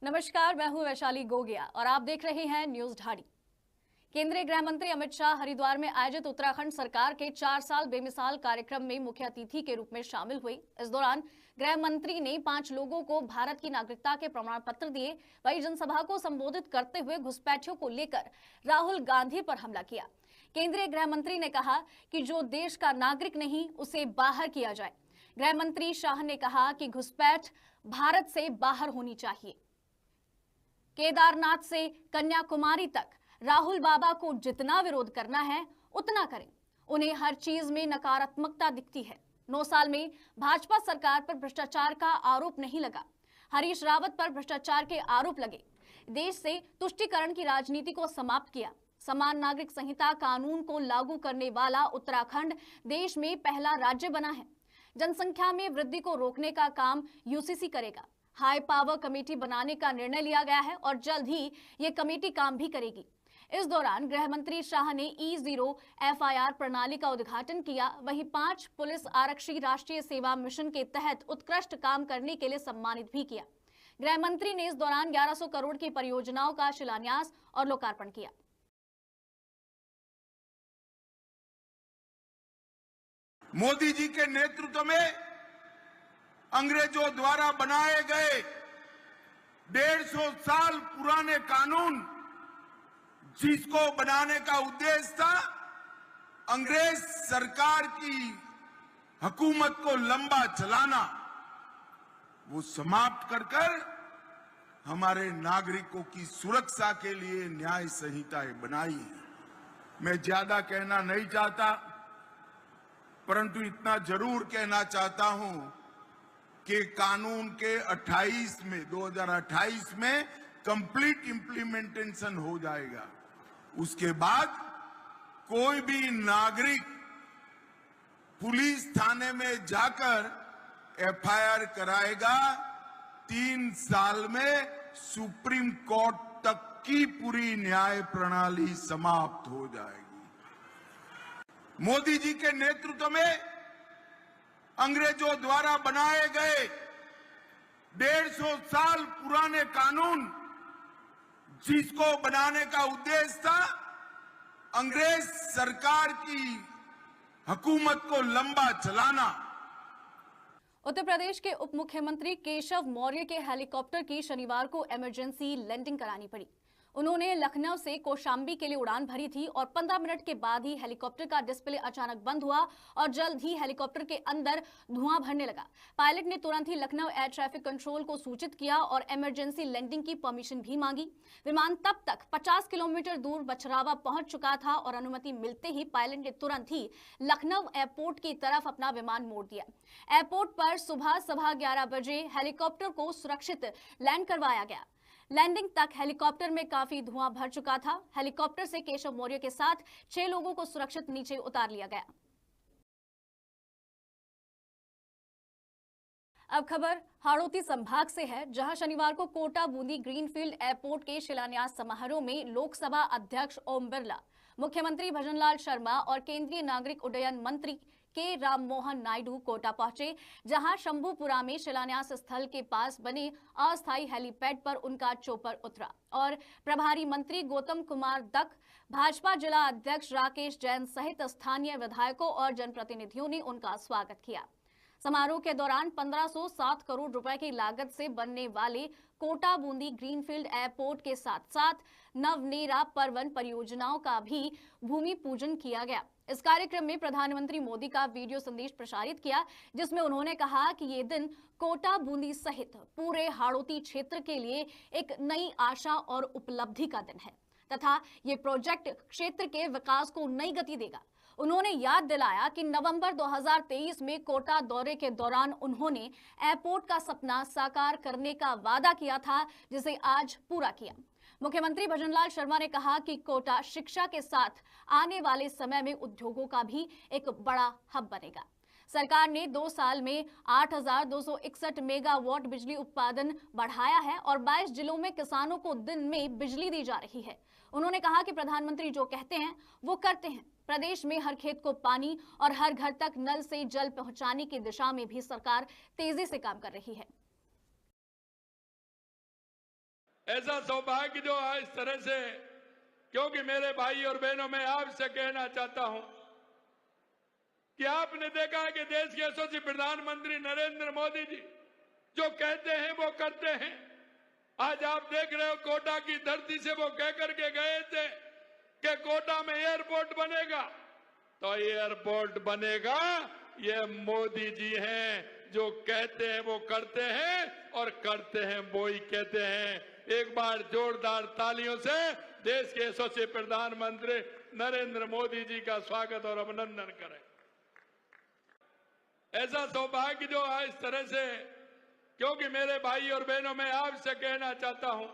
नमस्कार, मैं हूं वैशाली गोगिया और आप देख रहे हैं न्यूज ढाड़ी। केंद्रीय गृह मंत्री अमित शाह हरिद्वार में आयोजित उत्तराखंड सरकार के 4 साल बेमिसाल कार्यक्रम में मुख्य अतिथि के रूप में शामिल हुए। इस दौरान गृह मंत्री ने 5 लोगों को भारत की नागरिकता के प्रमाण पत्र दिए। वहीं जनसभा को संबोधित करते हुए घुसपैठियों को लेकर राहुल गांधी पर हमला किया। केंद्रीय गृह मंत्री ने कहा कि जो देश का नागरिक नहीं उसे बाहर किया जाए। गृह मंत्री शाह ने कहा कि घुसपैठ भारत से बाहर होनी चाहिए। केदारनाथ से कन्याकुमारी तक राहुल बाबा को जितना विरोध करना है उतना करें। उन्हें हर चीज में नकारात्मकता दिखती है। 9 साल में भाजपा सरकार पर भ्रष्टाचार का आरोप नहीं लगा। हरीश रावत पर भ्रष्टाचार के आरोप लगे। देश से तुष्टीकरण की राजनीति को समाप्त किया। समान नागरिक संहिता कानून को लागू करने वाला उत्तराखंड देश में पहला राज्य बना है। जनसंख्या में वृद्धि को रोकने का काम यूसीसी करेगा। हाई पावर कमेटी बनाने का निर्णय लिया गया है और जल्द ही ये कमेटी काम भी करेगी। इस दौरान गृह मंत्री शाह ने E0 FIR प्रणाली का उद्घाटन किया। वहीं 5 पुलिस आरक्षी राष्ट्रीय सेवा मिशन के तहत उत्कृष्ट काम करने के लिए सम्मानित भी किया। गृह मंत्री ने इस दौरान 1100 करोड़ की परियोजनाओं का शिलान्यास और लोकार्पण किया। मोदी जी के नेतृत्व में अंग्रेजों द्वारा बनाए गए 150 साल पुराने कानून, जिसको बनाने का उद्देश्य था अंग्रेज सरकार की हुकूमत को लंबा चलाना, वो समाप्त कर हमारे नागरिकों की सुरक्षा के लिए न्याय संहिताएं बनाई है। मैं ज्यादा कहना नहीं चाहता, परंतु इतना जरूर कहना चाहता हूं कि कानून के 2028 में कंप्लीट इंप्लीमेंटेशन हो जाएगा। उसके बाद कोई भी नागरिक पुलिस थाने में जाकर FIR कराएगा, 3 साल में सुप्रीम कोर्ट तक की पूरी न्याय प्रणाली समाप्त हो जाएगी। मोदी जी के नेतृत्व में अंग्रेजों द्वारा बनाए गए 150 साल पुराने कानून, जिसको बनाने का उद्देश्य था अंग्रेज सरकार की हुकूमत को लंबा चलाना। उत्तर प्रदेश के उप मुख्यमंत्री केशव मौर्य के हेलीकॉप्टर की शनिवार को इमरजेंसी लैंडिंग करानी पड़ी। उन्होंने लखनऊ से कौशाम्बी के लिए उड़ान भरी थी और 15 मिनट के बाद ही हेलीकॉप्टर का डिस्प्ले अचानक बंद हुआ और जल्द ही हेलीकॉप्टर के अंदर धुआं भरने लगा। पायलट ने तुरंत ही लखनऊ एयर ट्रैफिक कंट्रोल को सूचित किया और इमरजेंसी लैंडिंग की परमिशन भी मांगी। विमान तब तक 50 किलोमीटर दूर बछरावा पहुंच चुका था और अनुमति मिलते ही पायलट ने तुरंत ही लखनऊ एयरपोर्ट की तरफ अपना विमान मोड़ दिया। एयरपोर्ट पर सुबह 11:15 बजे हेलीकॉप्टर को सुरक्षित लैंड करवाया गया। लैंडिंग तक हेलीकॉप्टर में काफी धुआं भर चुका था। हेलीकॉप्टर से केशव मौर्य के साथ 6 लोगों को सुरक्षित नीचे उतार लिया गया। अब खबर हाड़ौती संभाग से है, जहां शनिवार को कोटा बूंदी ग्रीनफील्ड एयरपोर्ट के शिलान्यास समारोह में लोकसभा अध्यक्ष ओम बिरला, मुख्यमंत्री भजनलाल शर्मा और केंद्रीय नागरिक उड्डयन मंत्री के राम मोहन नायडू कोटा पहुंचे, जहां शंभुपुरा में शिलान्यास स्थल के पास बने अस्थायी हेलीपैड पर उनका चोपर उतरा और प्रभारी मंत्री गौतम कुमार दक, भाजपा जिला अध्यक्ष राकेश जैन सहित स्थानीय विधायकों और जनप्रतिनिधियों ने उनका स्वागत किया। समारोह के दौरान 1507 करोड़ रुपए की लागत से बनने वाले कोटा बूंदी ग्रीनफील्ड एयरपोर्ट के साथ साथ नवनेरा परवन परियोजनाओं का भी भूमि पूजन किया गया। इस कार्यक्रम में प्रधानमंत्री मोदी का वीडियो संदेश प्रसारित किया, जिसमें उन्होंने कहा कि ये दिन कोटा बूंदी सहित पूरे हाड़ौती क्षेत्र के लिए एक नई आशा और उपलब्धि का दिन है तथा ये प्रोजेक्ट क्षेत्र के विकास को नई गति देगा। उन्होंने याद दिलाया कि नवंबर 2023 में कोटा दौरे के दौरान उन्होंने एयरपोर्ट का सपना साकार करने का वादा किया था, जिसे आज पूरा किया। मुख्यमंत्री भजनलाल शर्मा ने कहा कि कोटा शिक्षा के साथ आने वाले समय में उद्योगों का भी एक बड़ा हब बनेगा। सरकार ने 2 साल में 8,261 मेगावाट बिजली उत्पादन बढ़ाया है और 22 जिलों में किसानों को दिन में बिजली दी जा रही है। उन्होंने कहा कि प्रधानमंत्री जो कहते हैं वो करते हैं। प्रदेश में हर खेत को पानी और हर घर तक नल से जल पहुंचाने की दिशा में भी सरकार तेजी से काम कर रही है। ऐसा सौभाग्य जो है इस तरह से, क्योंकि मेरे भाई और बहनों, मैं आपसे कहना चाहता हूं कि आपने देखा है कि देश के यशस्वी प्रधानमंत्री नरेंद्र मोदी जी जो कहते हैं वो करते हैं। आज आप देख रहे हो कोटा की धरती से वो कह करके गए थे कि कोटा में एयरपोर्ट बनेगा, तो एयरपोर्ट बनेगा। ये मोदी जी हैं जो कहते हैं वो करते हैं, और करते हैं वो ही कहते हैं। एक बार जोरदार तालियों से देश के यशस्वी प्रधानमंत्री नरेंद्र मोदी जी का स्वागत और अभिनंदन करें। ऐसा सौभाग्य जो है इस तरह से, क्योंकि मेरे भाई और बहनों, मैं आपसे कहना चाहता हूं।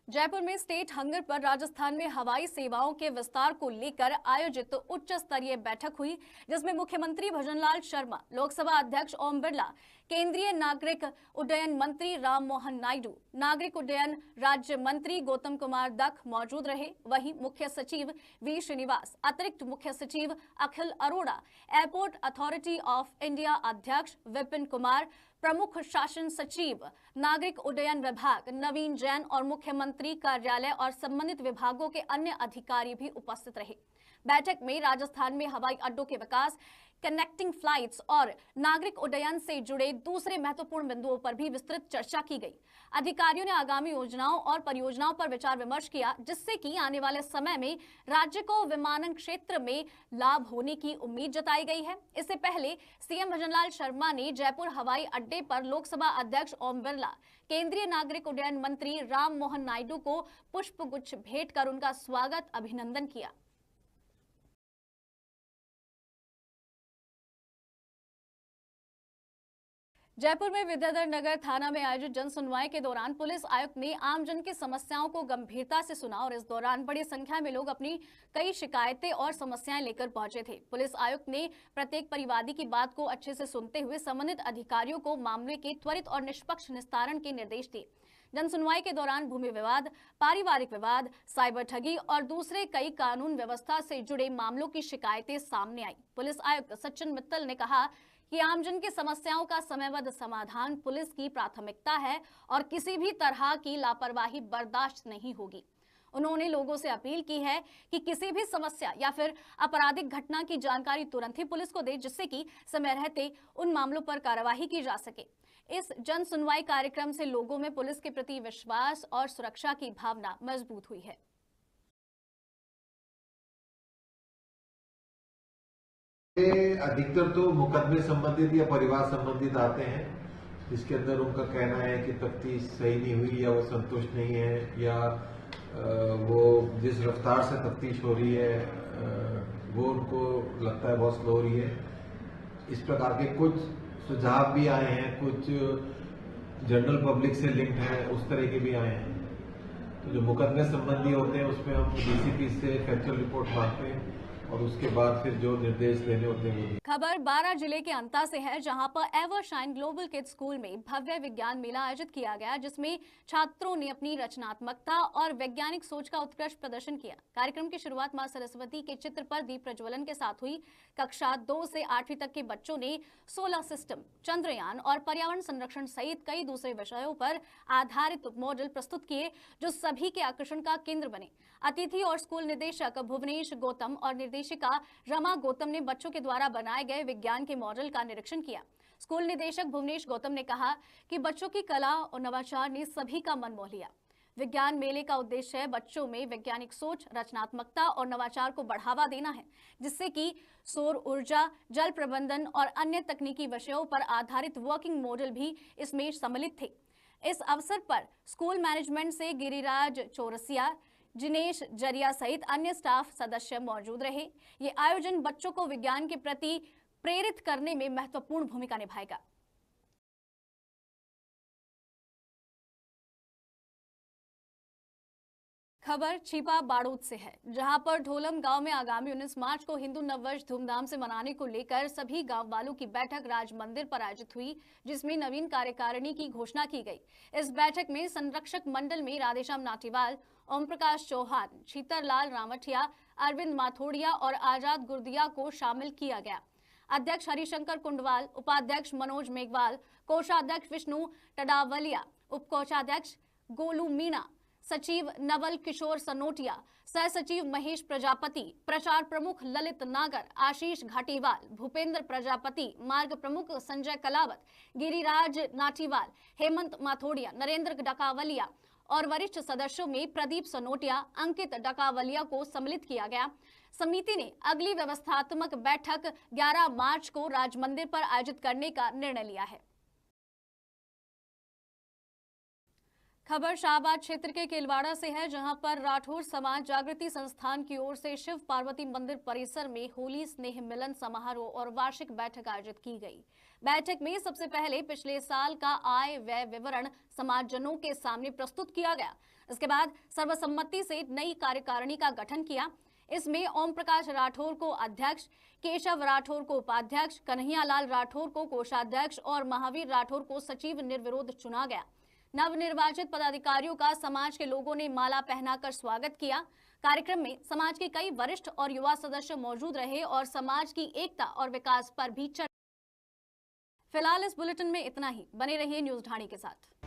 जयपुर में स्टेट हंगर पर राजस्थान में हवाई सेवाओं के विस्तार को लेकर आयोजित उच्च स्तरीय बैठक हुई, जिसमें मुख्यमंत्री भजनलाल शर्मा, लोकसभा अध्यक्ष ओम बिरला, केंद्रीय नागरिक उड्डयन मंत्री राममोहन नायडू, नागरिक उड्डयन राज्य मंत्री गौतम कुमार दख मौजूद रहे। वहीं मुख्य सचिव वी श्रीनिवास, अतिरिक्त मुख्य सचिव Akhil Arora, airport authority of India अध्यक्ष विपिन कुमार, प्रमुख शासन सचिव नागरिक उड्डयन विभाग नवीन जैन और मुख्यमंत्री कार्यालय और संबंधित विभागों के अन्य अधिकारी भी उपस्थित रहे। बैठक में राजस्थान में हवाई अड्डों के विकास, कनेक्टिंग फ्लाइट्स और नागरिक उड्डयन से जुड़े दूसरे महत्वपूर्ण बिंदुओं पर भी विस्तृत चर्चा की गई। अधिकारियों ने आगामी योजनाओं और परियोजनाओं पर विचार विमर्श किया, जिससे कि आने वाले समय में राज्य को विमानन क्षेत्र में लाभ होने की उम्मीद जताई गई है। इससे पहले सीएम भजनलाल शर्मा ने जयपुर हवाई अड्डे पर लोकसभा अध्यक्ष ओम बिरला, केंद्रीय नागरिक उड्डयन मंत्री राममोहन नायडू को पुष्पगुच्छ भेंट कर उनका स्वागत अभिनंदन किया। जयपुर में विद्याधर नगर थाना में आयोजित जन सुनवाई के दौरान पुलिस आयुक्त ने आमजन की समस्याओं को गंभीरता से सुना और इस दौरान बड़ी संख्या में लोग अपनी कई शिकायतें और समस्याएं लेकर पहुंचे थे। पुलिस आयुक्त ने प्रत्येक परिवादी की बात को अच्छे से सुनते हुए संबंधित अधिकारियों को मामले के त्वरित और निष्पक्ष निस्तारण के निर्देश दिए। जन सुनवाई के दौरान भूमि विवाद, पारिवारिक विवाद, साइबर ठगी और दूसरे कई कानून व्यवस्था से जुड़े मामलों की शिकायतें सामने आई। पुलिस आयुक्त सचिन मित्तल ने कहा कि आमजन की समस्याओं का समयबद्ध समाधान पुलिस की प्राथमिकता है और किसी भी तरह की लापरवाही बर्दाश्त नहीं होगी। उन्होंने लोगों से अपील की है कि किसी भी समस्या या फिर आपराधिक घटना की जानकारी तुरंत ही पुलिस को दे, जिससे कि समय रहते उन मामलों पर कार्यवाही की जा सके। इस जन सुनवाई कार्यक्रम से लोगों में पुलिस के प्रति विश्वास और सुरक्षा की भावना मजबूत हुई है। अधिकतर तो मुकदमे संबंधित या परिवार संबंधित आते हैं, जिसके अंदर उनका कहना है कि तफ्तीश सही नहीं हुई या वो संतुष्ट नहीं है, या वो जिस रफ्तार से तफ्तीश हो रही है वो उनको लगता है बहुत स्लो हो रही है। इस प्रकार के कुछ सुझाव भी आए हैं, कुछ जनरल पब्लिक से लिंक्ड हैं, उस तरह के भी आए हैं। तो जो मुकदमे संबंधी होते हैं उसमें हम डीसीपी से फैक्चुअल रिपोर्ट मांगते हैं और उसके बाद फिर जो निर्देश देने होते हैं। खबर बारां जिले के अंता से है, जहां पर एवरशाइन ग्लोबल किड्स स्कूल में भव्य विज्ञान मेला आयोजित किया गया, जिसमें छात्रों ने अपनी रचनात्मकता और वैज्ञानिक सोच का उत्कृष्ट प्रदर्शन किया। कार्यक्रम की शुरुआत मां सरस्वती के चित्र पर दीप प्रज्वलन के साथ हुई। कक्षा 2 से 8वीं तक के बच्चों ने सोलर सिस्टम, चंद्रयान और पर्यावरण संरक्षण सहित कई दूसरे विषयों पर आधारित मॉडल प्रस्तुत किए, जो सभी के आकर्षण का केंद्र बने। अतिथि और स्कूल निदेशक भुवनेश गौतम और निर्देशिका रमा गौतम ने बच्चों के द्वारा बनाए गए विज्ञान के मॉडल का निरीक्षण किया। स्कूल निदेशक भुवनेश गौतम ने कहा कि बच्चों की कला और नवाचार ने सभी का मन मोह लिया। विज्ञान मेले का उद्देश्य है बच्चों में वैज्ञानिक सोच, रचनात्मकता और नवाचार को बढ़ावा देना है, जिससे कि सौर ऊर्जा, जल प्रबंधन और अन्य तकनीकी विषयों पर आधारित वर्किंग मॉडल भी इसमें सम्मिलित थे। इस अवसर पर स्कूल मैनेजमेंट से गिरिराज चौरसिया, जिनेश जरिया सहित अन्य स्टाफ सदस्य मौजूद रहे। ये आयोजन बच्चों को विज्ञान के प्रति प्रेरित करने में महत्वपूर्ण भूमिका निभाएगा। खबर छिपा बारूद से है, जहां पर ढोलम गांव में आगामी 19 मार्च को हिंदू नववर्ष धूमधाम से मनाने को लेकर सभी गांव वालों की बैठक राज मंदिर पर आयोजित हुई, जिसमें नवीन कार्यकारिणी की घोषणा की गई। इस बैठक में संरक्षक मंडल में राधेश्याम नाटीवाल, ओम प्रकाश चौहान, शीतरलाल रामठिया, अरविंद माथोड़िया और आजाद गुर्दिया को शामिल किया गया। अध्यक्ष हरिशंकर कुंडवाल, उपाध्यक्ष मनोज मेघवाल, कोषाध्यक्ष विष्णु टडावलिया, उप कोषाध्यक्ष गोलू मीणा, सचिव नवल किशोर सनोटिया, सह सचिव महेश प्रजापति, प्रचार प्रमुख ललित नागर, आशीष घाटीवाल, भूपेंद्र प्रजापति, मार्ग प्रमुख संजय कलावत, गिरिराज नाटीवाल, हेमंत माथोड़िया, नरेंद्र डकावलिया और वरिष्ठ सदस्यों में प्रदीप सनोटिया, अंकित डकावलिया को सम्मिलित किया गया। समिति ने अगली व्यवस्थात्मक बैठक 11 मार्च को राजमंदिर पर आयोजित करने का निर्णय लिया है। खबर शाहबाद क्षेत्र के केलवाड़ा से है, जहां पर राठौर समाज जागृति संस्थान की ओर से शिव पार्वती मंदिर परिसर में होली स्नेह मिलन समारोह और वार्षिक बैठक आयोजित की गई। बैठक में सबसे पहले पिछले साल का आय व्यय विवरण समाजजनों के सामने प्रस्तुत किया गया। इसके बाद सर्वसम्मति से नई कार्यकारिणी का गठन किया। इसमें ओम प्रकाश राठौर को अध्यक्ष, केशव राठौर को उपाध्यक्ष, कन्हैयालाल राठौर को कोषाध्यक्ष और महावीर राठौर को सचिव निर्विरोध चुना गया। नवनिर्वाचित पदाधिकारियों का समाज के लोगों ने माला पहनाकर स्वागत किया। कार्यक्रम में समाज के कई वरिष्ठ और युवा सदस्य मौजूद रहे और समाज की एकता और विकास पर भी चर्चा। फिलहाल इस बुलेटिन में इतना ही। बने रहिए न्यूज़ ढाणी के साथ।